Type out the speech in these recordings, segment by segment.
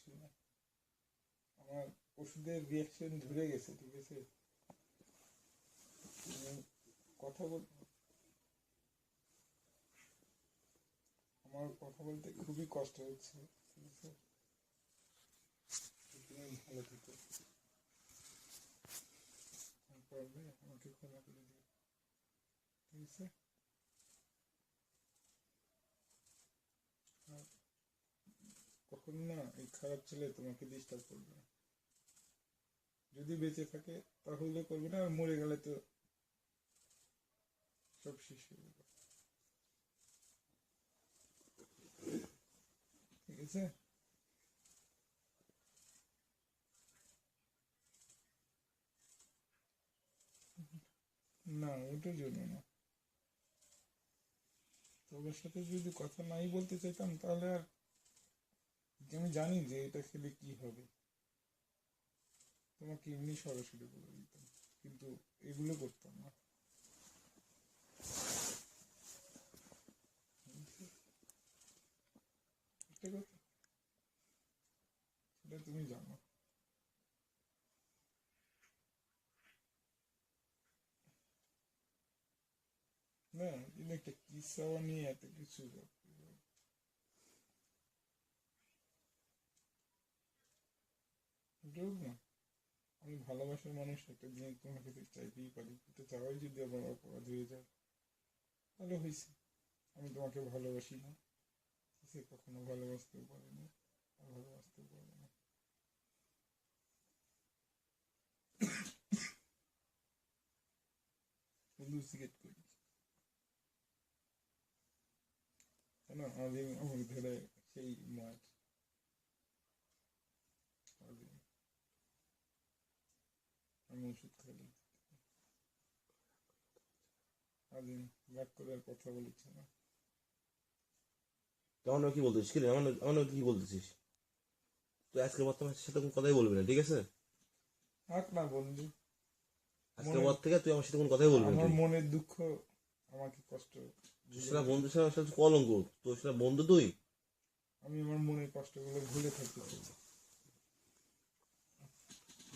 কিছু না, আমার ওষুধের রিয়াকশন ধরে গেছে, ঠিক আছে? তুমি কথা বল, আমার কথা বলতে খুবই কষ্ট হচ্ছে, ঠিক আছে? তুমি ভালো থেকো, পারবে আমাকে ক্ষমা করে দিও, ঠিক আছে? আর কখন না এই খারাপ ছেলে তোমাকে ডিস্টার্ব করবে না, যদি বেঁচে থাকে তাহলে করবে না, আর মরে গেলে তো সব শেষ হয়ে যাবে, ঠিক আছে? না, ওটার জন্য না, তোমার সাথে যদি কথা নাই বলতে চাইতাম তাহলে আর, আমি জানি যে এটা খেলে কি হবে, তোমাকে এমনি সরাসরি বলে দিতাম, কিন্তু এগুলো করতাম না, একটা কথা, সেটা তুমি জানো। না, কিন্তু একটা কিসা নিয়ে এত কিছু হোক না, আমি ভালোবাসার মানুষ একটা জিনিস তোমার কাছে চাইতেই পারি, এটা চাওয়াই যদি আমার অপরাধ হয়ে যায় তাহলে হয়েছে, আমি তোমাকে ভালোবাসি না, সে কখনো ভালোবাসতেও পারেনি আর ভালোবাসতেও পারবে না, শুধু সিগারেট করি না, আমি আমাকে ধরে সেই মার, আমি ওষুধ খাইলে আদিন রাগ করে আর কথা বলেছে না। আমার কি বলতেছিস কি রে? আমার কি বলতেছিস? তুই আজকে বর্তমানে সাথে কোনো কথাই বলবি না, ঠিক আছে? থাক না বন্ধু, আজকের মনে, পর থেকে তুই আমার সাথে কোনো কথাই বলবি না আমার তুই। মনের দুঃখ আমাকে কষ্ট তুই ভুলে, সেটা বন্ধু সাথে কলঙ্ক, তোর সেটা বন্ধু তুই। আমি আমার মনের কষ্টগুলো ভুলে থাকতে চাই।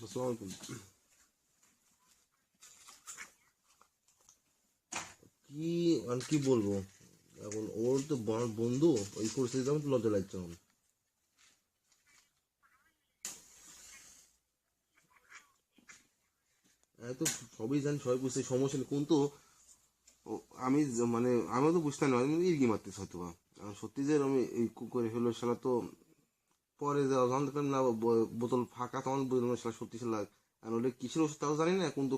আসসালামু আলাইকুম। কি আর কি বলবো, এখন ওর তো বন্ধু, ওই পরিস্থিতিতে আমার তো লজ্জা লাগছে এখন। তো সবই জানি, সবাই বুঝতে সমস্যা নেই, কিন্তু আমি মানে আমিও তো বুঝতে না, আমি ইরগি মারতেছি হয়তো বা। সত্যি যে আমি এই করে ফেললো সেটা তো পরে যখন দেখলাম না বোতল ফাঁকা, তখন বুঝলাম সেটা সত্যি ছিল। আর ওটা কিসের ওষুধ তাও জানি না, কিন্তু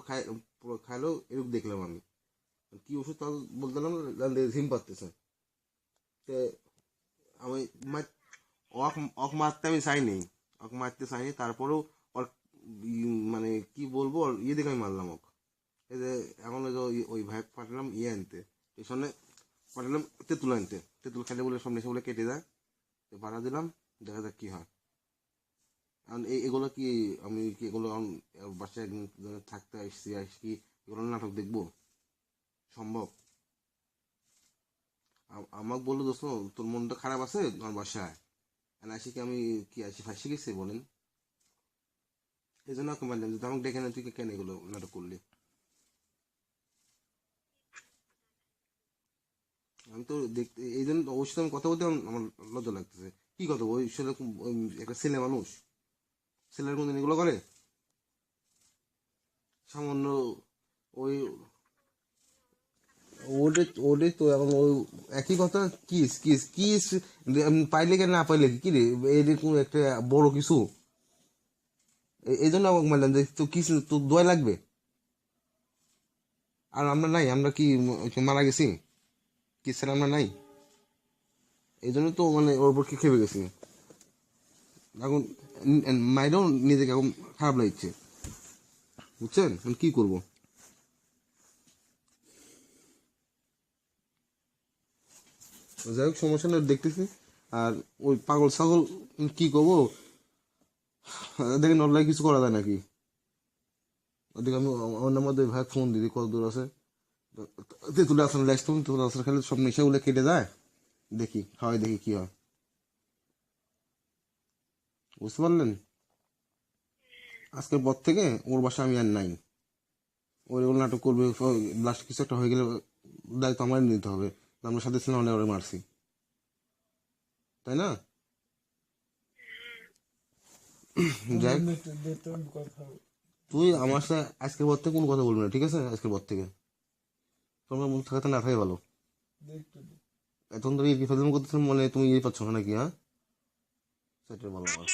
খাইলেও এরকম দেখলাম আমি। কি ওষুধ তাও বলতে পারলাম না, ঝিম পাচ্ছে। তো আমি অক অক মারতে আমি চাইনি, অক মারতে চাইনি, তারপরেও ওর মানে কি বলবো, ওর ইয়ে দেখে আমি মারলাম ওক। এই যে এখন ওই যে ওই ভাই পাঠালাম ইয়ে আনতে, স্টেশনে পাঠালাম তেঁতুল আনতে, তেঁতুল খাইলে বলে সব নেশা বলে কেটে যায়, তো ভাড়া দিলাম, দেখা যাক কি হয়। কারণ এগুলো কি, আমি কি এগুলো বাসায় একদিন থাকতে আসছি কি এগুলো নাটক দেখবো সম্ভব? আমাকে বললো দোস্ত তোর মনটা খারাপ আছে আমার বাসায়, আর আসি কি আমি কি আসি ফাঁসি গেছি বলেন? এই জন্য ওকে মারলাম, যদি আমাকে ডেকে না তুই কেন এগুলো নাটক করলি? আমি তো দেখতে এই জন্য ওর সাথে আমি কথা বলতে আমার লজ্জা লাগতেছে। কি কথা, ওই সেরকম একটা ছেলে মানুষ, ছেলের কোনদিন এগুলো করে? সামান্য ওই ওদের ওদের তো এখন ওই একই কথা, কিস কিস কিস পাইলে কি না পাইলে কি রে, এর কোনো একটা বড় কিছু? এই জন্য আমাকে মারলাম যে তো কিস তো দোয়া লাগবে। আর আমরা নাই, আমরা কি মারা গেছি? কিসের আমরা নাই? এই জন্য তো মানে ওর উপর কি খেপে গেছি এখন, মাইরেও নিজেকে এখন খারাপ লাগছে, বুঝছেন? এখন কি করবো? যাই হোক, সমস্যা না, দেখতেছি। আর ওই পাগল ছাগল কি করবো, দেখেন অনলাইন কিছু করা যায় নাকি? ওদিকে আমি অন্য মধ্যে ভাই ফোন দিদি কত দূর আছে, তেঁতুলে আসলে লাগতো, তেঁতুলে আসলে খেলে সব নেশাগুলো কেটে যায়, দেখি খাওয়াই দেখি কি হয়। বুঝতে পারলেন? আজকের পর থেকে ওর বাসা আমি আর নাই। ওর এগুলো নাটক করবে, লাস্ট কিছু একটা হয়ে গেলে দায়িত্ব আমারই নিতে হবে। আমরা সাথে ছিলাম, আমরা ওরে মারছি, তাই না? যাই হোক, দেখতে কথা হবে। তুই আমার সাথে আজকের পর থেকে কোনো কথা বলবি না, ঠিক আছে? আজকের পর থেকে তোমরা মন থাকাতে না থাকাই ভালো। দেখতে এখন তুমি কি ফেলুন করতেছো, মনে তুমি ইয়ে পাচ্ছ না নাকি? হ্যাঁ, সেটাই ভালো আমার।